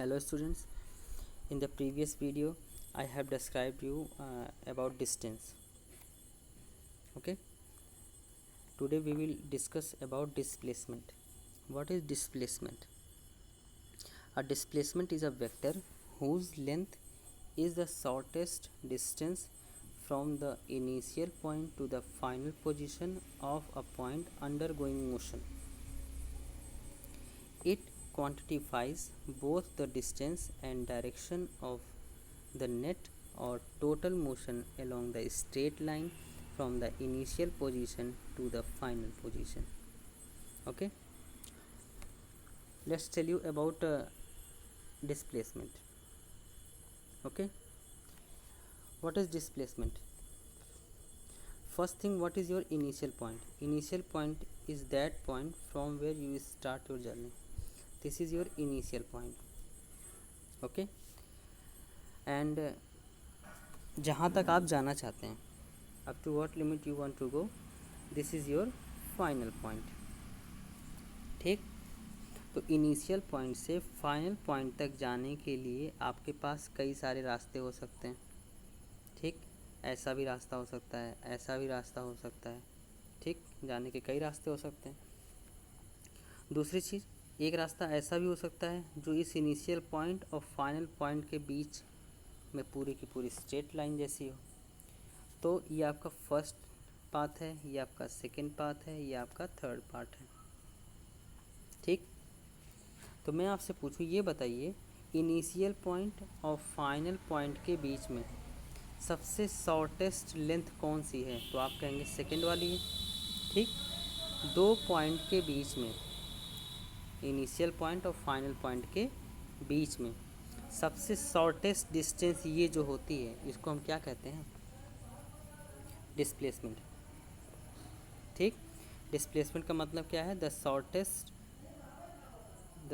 Hello students, in the previous video I have described you about distance. Okay, today we will discuss about displacement. What is displacement? A displacement is a vector whose length is the shortest distance from the initial point to the final position of a point undergoing motion. It quantifies both the distance and direction of the net or total motion along the straight line from the initial position to the final position. Okay, let's tell you about displacement. Okay, what is displacement? First thing, what is your initial point? Initial point is that point from where you start your journey. This is your initial point. Okay, and जहाँ तक आप जाना चाहते हैं, up to what limit you want to go, this is your final point. ठीक, तो initial point से final point तक जाने के लिए आपके पास कई सारे रास्ते हो सकते हैं. ठीक, ऐसा भी रास्ता हो सकता है, ऐसा भी रास्ता हो सकता है. ठीक, जाने के कई रास्ते हो सकते हैं. दूसरी चीज़, एक रास्ता ऐसा भी हो सकता है जो इस इनिशियल पॉइंट और फाइनल पॉइंट के बीच में पूरी की पूरी स्ट्रेट लाइन जैसी हो. तो ये आपका फर्स्ट पाथ है, ये आपका सेकंड पाथ है, ये आपका थर्ड पार्ट है. ठीक, तो मैं आपसे पूछूं, ये बताइए इनिशियल पॉइंट और फाइनल पॉइंट के बीच में सबसे शॉर्टेस्ट लेंथ कौन सी है? तो आप कहेंगे सेकंड वाली है. ठीक, दो पॉइंट के बीच में, इनिशियल पॉइंट और फाइनल पॉइंट के बीच में सबसे शॉर्टेस्ट डिस्टेंस ये जो होती है, इसको हम क्या कहते हैं? डिस्प्लेसमेंट. ठीक, डिस्प्लेसमेंट का मतलब क्या है? The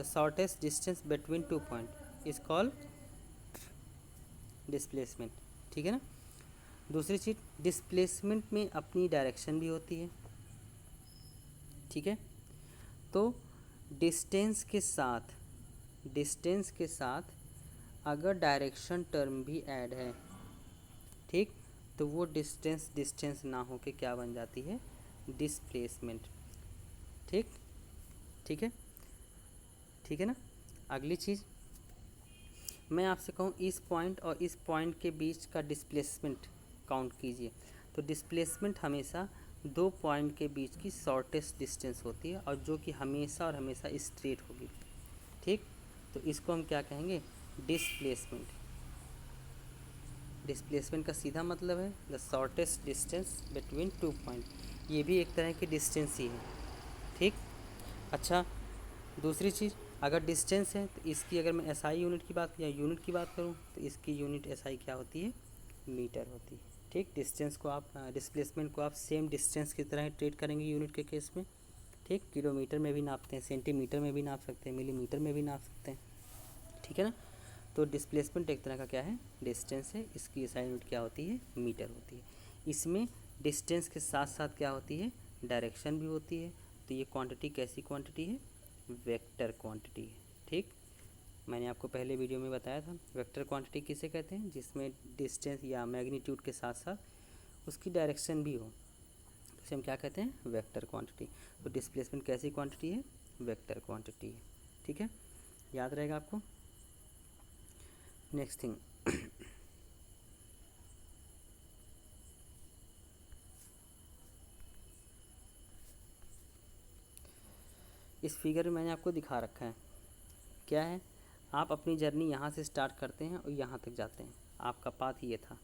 shortest distance between two point is called displacement. ठीक है ना. दूसरी चीज़, डिस्प्लेसमेंट में अपनी डायरेक्शन भी होती है. ठीक है, तो डिस्टेंस के साथ अगर डायरेक्शन टर्म भी ऐड है, ठीक, तो वो डिस्टेंस ना हो के क्या बन जाती है? डिस्प्लेसमेंट. ठीक, ठीक है, ठीक है ना. अगली चीज़, मैं आपसे कहूँ इस पॉइंट और इस पॉइंट के बीच का डिस्प्लेसमेंट काउंट कीजिए, तो डिस्प्लेसमेंट हमेशा दो पॉइंट के बीच की शॉर्टेस्ट डिस्टेंस होती है और जो कि हमेशा और हमेशा स्ट्रेट होगी. ठीक, तो इसको हम क्या कहेंगे? डिस्प्लेसमेंट. डिस्प्लेसमेंट का सीधा मतलब है the shortest distance between two point. ये भी एक तरह की डिस्टेंस ही है. ठीक, अच्छा, दूसरी चीज़, अगर डिस्टेंस है तो इसकी अगर मैं एसआई यूनिट की बात या यूनिट की बात करूँ तो इसकी यूनिट एसआई क्या होती है? मीटर होती है. ठीक, डिस्टेंस को आप डिस्प्लेसमेंट को आप सेम डिस्टेंस की तरह ट्रीट करेंगे यूनिट के केस में. ठीक, किलोमीटर में भी नापते हैं, सेंटीमीटर में भी नाप सकते हैं, मिलीमीटर में भी नाप सकते हैं. ठीक है ना. तो डिस्प्लेसमेंट एक तरह का क्या है? डिस्टेंस है. इसकी एसआई यूनिट क्या होती है? मीटर होती है. इसमें डिस्टेंस के साथ साथ क्या होती है? डायरेक्शन भी होती है. तो ये क्वांटिटी कैसी क्वांटिटी है? वेक्टर क्वांटिटी है. ठीक, मैंने आपको पहले वीडियो में बताया था वेक्टर क्वांटिटी किसे कहते हैं? जिसमें डिस्टेंस या मैग्नीट्यूड के साथ साथ उसकी डायरेक्शन भी हो, उसे हम क्या कहते हैं? Vector quantity. तो डिस्प्लेसमेंट कैसी क्वांटिटी है? वेक्टर क्वांटिटी है. ठीक है, याद रहेगा आपको. नेक्स्ट थिंग, इस फिगर में मैंने आपको दिखा रखा है. क्या है? आप अपनी जर्नी यहाँ से स्टार्ट करते हैं और यहाँ तक जाते हैं. आपका पाथ ये था.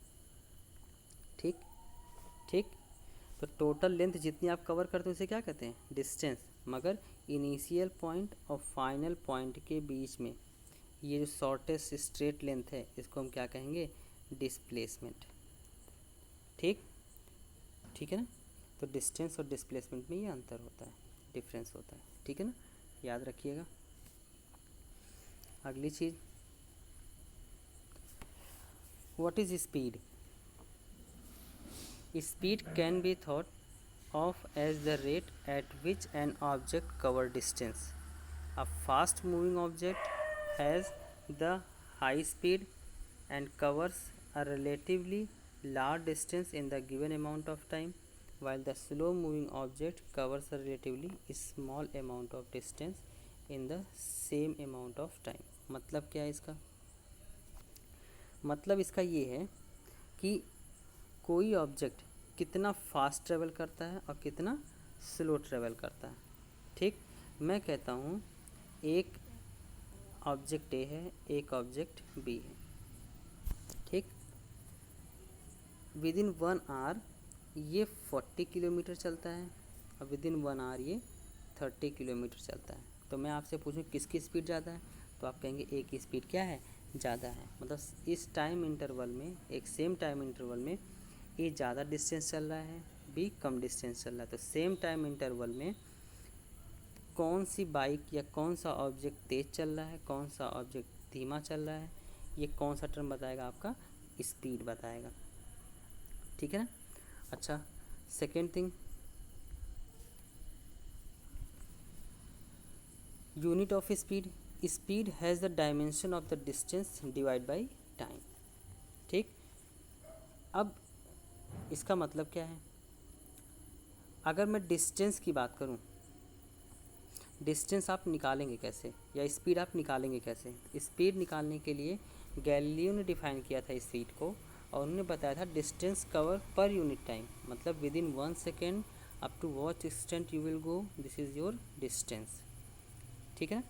ठीक, ठीक, तो टोटल लेंथ जितनी आप कवर करते हैं उसे क्या कहते हैं? डिस्टेंस. मगर इनिशियल पॉइंट और फाइनल पॉइंट के बीच में ये जो शॉर्टेस्ट स्ट्रेट लेंथ है, इसको हम क्या कहेंगे? डिस्प्लेसमेंट. ठीक, ठीक है ना. तो डिस्टेंस और डिस्प्लेसमेंट में ये अंतर होता है, डिफरेंस होता है. ठीक है ना, याद रखिएगा. अगली चीज़, what is speed? Speed can be thought of as the rate at which an object cover distance. A fast moving object has the high speed and covers a relatively large distance in the given amount of time, while the slow moving object covers a relatively small amount of distance in the same amount of time. मतलब क्या है इसका? मतलब इसका ये है कि कोई ऑब्जेक्ट कितना फास्ट ट्रेवल करता है और कितना स्लो ट्रेवल करता है। ठीक, मैं कहता हूँ एक ऑब्जेक्ट ए है, एक ऑब्जेक्ट बी है। ठीक, विद इन 1 आवर ये 40 किलोमीटर चलता है और विद इन 1 आवर ये 30 किलोमीटर चलता है। तो मैं आपसे पूछूं किसकी स्पीड ज़्यादा है, तो आप कहेंगे ए की स्पीड क्या है, ज़्यादा है। मतलब इस टाइम इंटरवल में, एक सेम टाइम इंटरवल में ए ज़्यादा डिस्टेंस चल रहा है, बी कम डिस्टेंस चल रहा है। तो सेम टाइम इंटरवल में कौन सी बाइक या कौन सा ऑब्जेक्ट तेज़ चल रहा है, कौन सा ऑब्जेक्ट धीमा चल रहा है, ये कौन सा टर्म बताएगा, आपका स्पीड बताएगा। ठीक है ना। अच्छा, second thing, unit of speed. Speed has the dimension of the distance divide by time. ठीक, अब इसका मतलब क्या है, अगर मैं डिस्टेंस की बात करूं, डिस्टेंस आप निकालेंगे कैसे या स्पीड आप निकालेंगे कैसे? स्पीड निकालने के लिए गैलीलियो ने डिफाइन किया था स्पीड को, और उन्होंने बताया था distance cover per unit time, मतलब within 1 second up to which extent you will go, this is your distance. ठीक है।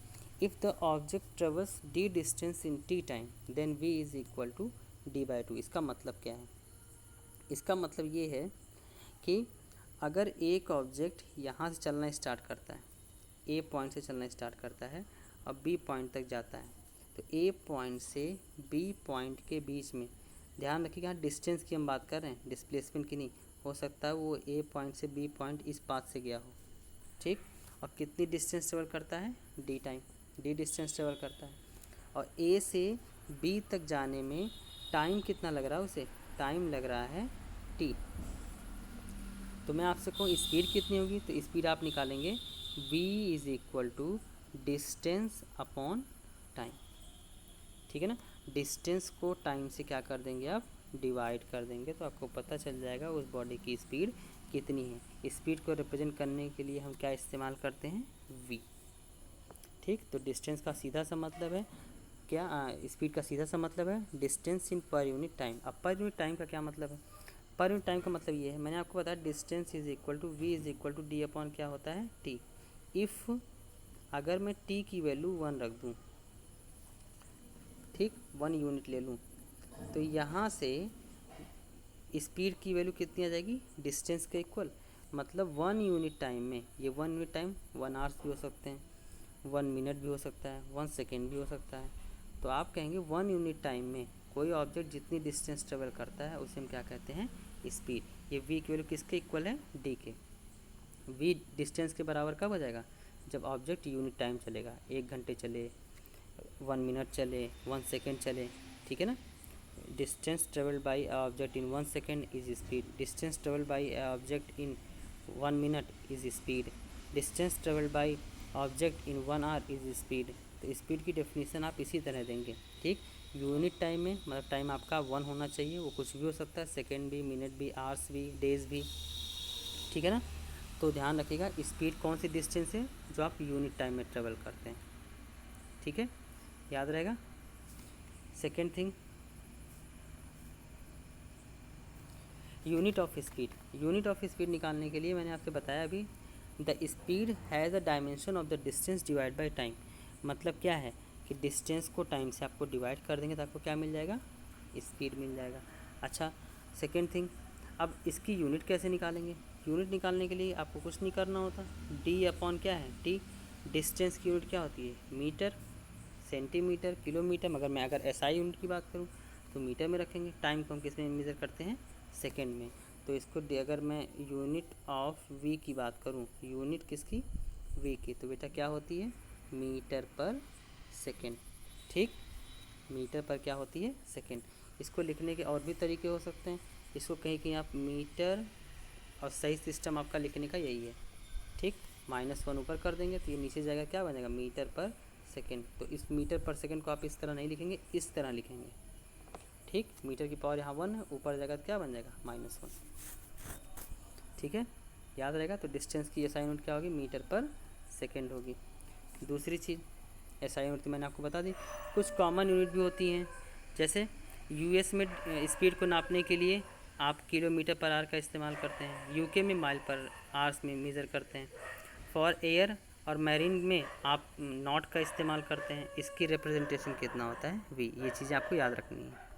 If the object travels D distance in T time then V is equal to D by T. इसका मतलब क्या है? इसका मतलब ये है कि अगर एक ऑब्जेक्ट यहाँ से चलना स्टार्ट करता है, ए पॉइंट से चलना स्टार्ट करता है और बी पॉइंट तक जाता है, तो ए पॉइंट से बी पॉइंट के बीच में, ध्यान रखिएगा यहाँ डिस्टेंस की हम बात कर रहे हैं, डिस्प्लेसमेंट की नहीं। हो सकता है वो ए पॉइंट से बी पॉइंट इस पाथ से गया हो। ठीक, और कितनी डिस्टेंस ट्रेवल करता है, D time, D distance travel करता है। और ए से बी तक जाने में टाइम कितना लग रहा है उसे, टाइम लग रहा है टी। तो मैं आपसे कहूँ स्पीड कितनी होगी, तो स्पीड आप निकालेंगे v is equal to distance upon time. ठीक है ना। डिस्टेंस को टाइम से क्या कर देंगे आप, डिवाइड कर देंगे, तो आपको पता चल जाएगा उस बॉडी की स्पीड कितनी है। स्पीड को रिप्रेजेंट करने के लिए हम क्या इस्तेमाल करते हैं, v। ठीक, तो डिस्टेंस का सीधा सा मतलब है क्या, स्पीड का सीधा सा मतलब है डिस्टेंस इन पर यूनिट टाइम। अब पर यूनिट टाइम का क्या मतलब है? पर यूनिट टाइम का मतलब ये है, मैंने आपको बताया distance is equal to V is equal to D upon क्या होता है, टी। इफ़ अगर मैं टी की वैल्यू 1 रख दूँ, ठीक, 1 यूनिट ले लूँ, तो यहाँ से स्पीड की वैल्यू कितनी आ जाएगी, डिस्टेंस के इक्वल। मतलब 1 यूनिट टाइम में, ये 1 यूनिट टाइम 1 आवर्स भी हो सकते हैं, 1 मिनट भी हो सकता है, 1 सेकेंड भी हो सकता है। तो आप कहेंगे 1 यूनिट टाइम में कोई ऑब्जेक्ट जितनी डिस्टेंस ट्रेवल करता है उसे हम क्या कहते हैं, स्पीड। ये v की वैल्यू किसके इक्वल है, d के। v डिस्टेंस के बराबर कब हो जाएगा, जब ऑब्जेक्ट यूनिट टाइम चलेगा, 1 घंटे चले, 1 मिनट चले, 1 सेकेंड चले। ठीक है ना। Distance travel by object in 1 second is speed, distance travel by object in 1 minute is speed, distance travel by object in 1 our is speed. तो स्पीड की डेफिनेशन आप इसी तरह देंगे। ठीक, यूनिट टाइम में मतलब टाइम आपका 1 होना चाहिए, वो कुछ भी हो सकता है, सेकेंड भी, मिनट भी, आवर्स भी, डेज भी। ठीक है ना। तो ध्यान रखिएगा स्पीड कौन सी डिस्टेंस है जो आप यूनिट टाइम में ट्रेवल करते हैं। ठीक है, याद रहेगा। Second thing, unit of speed. Unit of speed निकालने के लिए मैंने आपसे बताया अभी, the speed has the dimension of the distance divide by time. मतलब क्या है कि डिस्टेंस को टाइम से आपको डिवाइड कर देंगे तो आपको क्या मिल जाएगा, स्पीड मिल जाएगा। अच्छा, सेकेंड थिंग, अब इसकी यूनिट कैसे निकालेंगे? यूनिट निकालने के लिए आपको कुछ नहीं करना होता, डी अपॉन क्या है, टी। डिस्टेंस की यूनिट क्या होती है, मीटर, सेंटीमीटर, किलोमीटर, मगर मैं अगर एसआई यूनिट की बात करूँ तो मीटर में रखेंगे। टाइम को हम किस में मेज़र करते हैं, सेकेंड में। तो इसको अगर मैं यूनिट ऑफ वी की बात करूँ, यूनिट किसकी, वी की, तो बेटा क्या होती है, मीटर पर सेकेंड। ठीक, मीटर पर क्या होती है, सेकेंड। इसको लिखने के और भी तरीके हो सकते हैं, इसको कहीं कहीं आप मीटर, और सही सिस्टम आपका लिखने का यही है। ठीक, -1 ऊपर कर देंगे तो ये नीचे जाएगा, क्या बनेगा, मीटर पर सेकेंड। तो इस मीटर पर सेकेंड को आप इस तरह नहीं लिखेंगे, इस तरह लिखेंगे, ठीक। मीटर की पावर यहाँ 1 है, ऊपर जाएगा तो क्या बन जाएगा -1, ठीक है, याद रहेगा। तो डिस्टेंस की एसआई यूनिट क्या होगी, मीटर पर सेकेंड होगी। दूसरी चीज़ एसआई यूनिट मैंने आपको बता दी। कुछ कॉमन यूनिट भी होती हैं, जैसे यूएस में स्पीड को नापने के लिए आप किलोमीटर पर आवर का इस्तेमाल करते हैं, यूके में माइल पर आवर्स में मेज़र करते हैं, फॉर एयर और मैरीन में आप नॉट का इस्तेमाल करते हैं। इसकी रिप्रेजेंटेशन कितना होता है, वी। ये चीज़ें आपको याद रखनी है।